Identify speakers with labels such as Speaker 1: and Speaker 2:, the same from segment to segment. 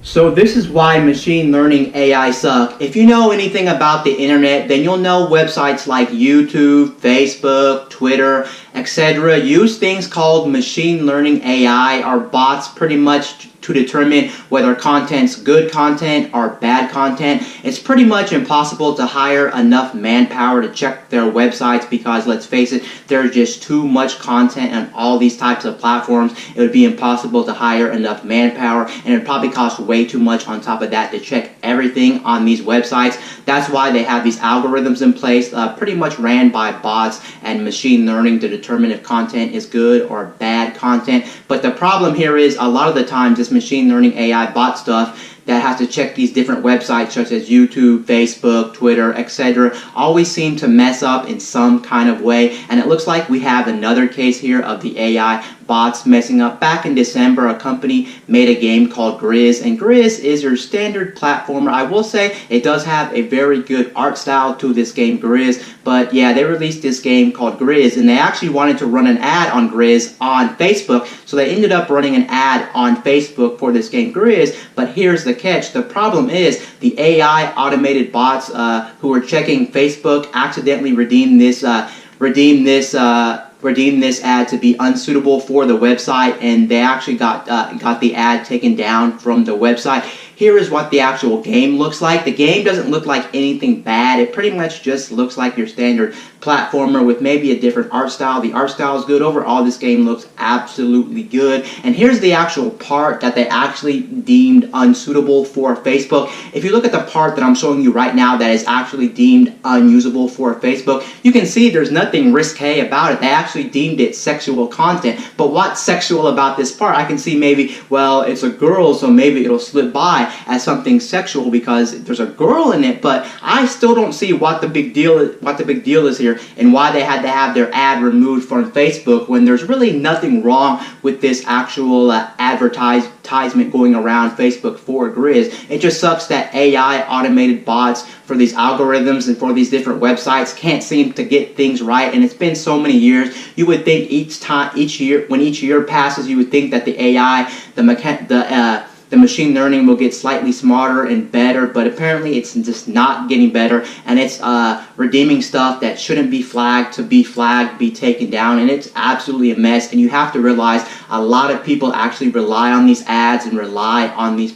Speaker 1: So this is why machine learning AI suck. If you know anything about the internet, then you'll know websites like YouTube, Facebook, Twitter, etc. use things called machine learning AI or bots pretty much to determine whether content's good content or bad content. It's pretty much impossible to hire enough manpower to check their websites because, let's face it, there's just too much content on all these types of platforms. It would be impossible to hire enough manpower, and it would probably cost way too much on top of that to check everything on these websites. That's why they have these algorithms in place, pretty much ran by bots and machine learning to determine if content is good or bad content. But the problem here is a lot of the times this machine learning AI bot stuff that has to check these different websites such as YouTube, Facebook, Twitter, etc. always seem to mess up in some kind of way. And it looks like we have another case here of the AI bots messing up. Back in December, a company made a game called Grizz, and Grizz is your standard platformer. I will say it does have a very good art style to this game, Grizz, but yeah, they released this game called Grizz, and they actually wanted to run an ad on Grizz on Facebook, so they ended up running an ad on Facebook for this game Grizz. But here's the catch. The problem is the AI automated bots who were checking Facebook accidentally redeemed this ad to be unsuitable for the website, and they actually got the ad taken down from the website. Here is what the actual game looks like. The game doesn't look like anything bad. It pretty much just looks like your standard platformer with maybe a different art style. The art style is good. Overall, this game looks absolutely good. And here's the actual part that they actually deemed unsuitable for Facebook. If you look at the part that I'm showing you right now that is actually deemed unusable for Facebook, you can see there's nothing risque about it. They actually deemed it sexual content. But what's sexual about this part? I can see maybe, well, it's a girl, so maybe it'll slip by as something sexual because there's a girl in it, but I still don't see what the big deal is here and why they had to have their ad removed from Facebook when there's really nothing wrong with this actual advertisement going around Facebook for Grizz. It just sucks that AI automated bots for these algorithms and for these different websites can't seem to get things right, and it's been so many years. You would think each year passes, you would think that the AI, the machine learning will get slightly smarter and better, but apparently it's just not getting better, and it's redeeming stuff that shouldn't be flagged to be flagged, be taken down, and it's absolutely a mess. And you have to realize a lot of people actually rely on these ads and rely on these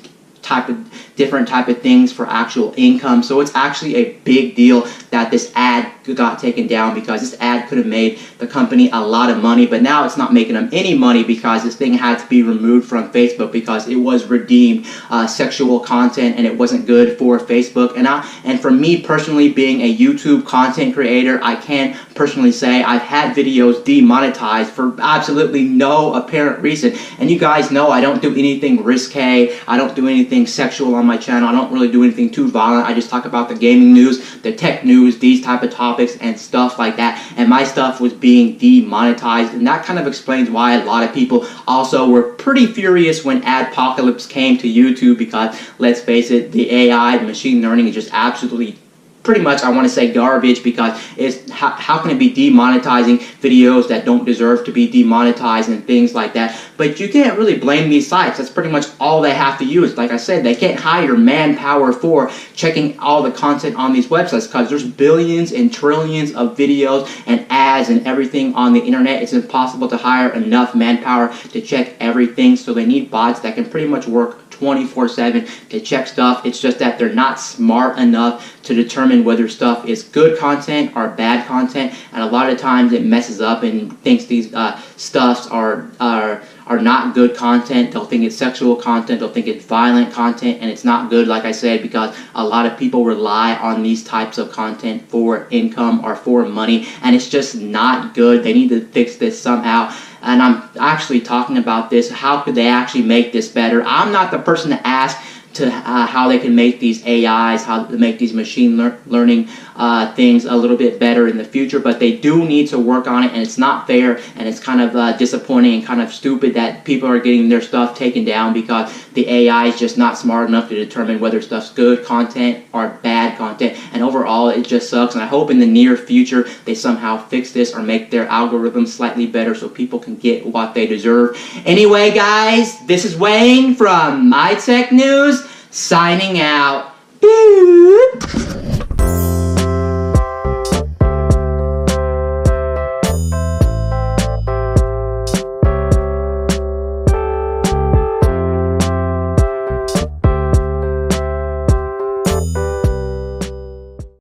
Speaker 1: different type of things for actual income. So it's actually a big deal that this ad got taken down, because this ad could have made the company a lot of money, but now it's not making them any money because this thing had to be removed from Facebook because it was redeemed sexual content and it wasn't good for Facebook. And for me personally, being a YouTube content creator, I can personally say I've had videos demonetized for absolutely no apparent reason. And you guys know I don't do anything risque. I don't do anything sexual on my channel. I don't really do anything too violent. I just talk about the gaming news, the tech news, these type of topics and stuff like that. And my stuff was being demonetized, and that kind of explains why a lot of people also were pretty furious when Adpocalypse came to YouTube, because let's face it, the AI, the machine learning is just absolutely pretty much, I want to say, garbage, because it's how can it be demonetizing videos that don't deserve to be demonetized and things like that. But you can't really blame these sites. That's pretty much all they have to use. Like I said, they can't hire manpower for checking all the content on these websites because there's billions and trillions of videos and ads and everything on the internet. It's impossible to hire enough manpower to check everything, so they need bots that can pretty much work 24/7 to check stuff. It's just that they're not smart enough to determine whether stuff is good content or bad content, and a lot of times it messes up and thinks these stuffs are not good content. They'll think it's sexual content, they'll think it's violent content, and it's not good, like I said, because a lot of people rely on these types of content for income or for money, and it's just not good. They need to fix this somehow. And I'm actually talking about this. How could they actually make this better? I'm not the person to ask to how they can make these AIs, how to make these machine learning things a little bit better in the future, but they do need to work on it, and it's not fair, and it's kind of disappointing and kind of stupid that people are getting their stuff taken down because the AI is just not smart enough to determine whether stuff's good content or bad content, and overall it just sucks. And I hope in the near future they somehow fix this or make their algorithms slightly better so people can get what they deserve. Anyway guys, this is Wayne from My Tech News. signing out. Boop.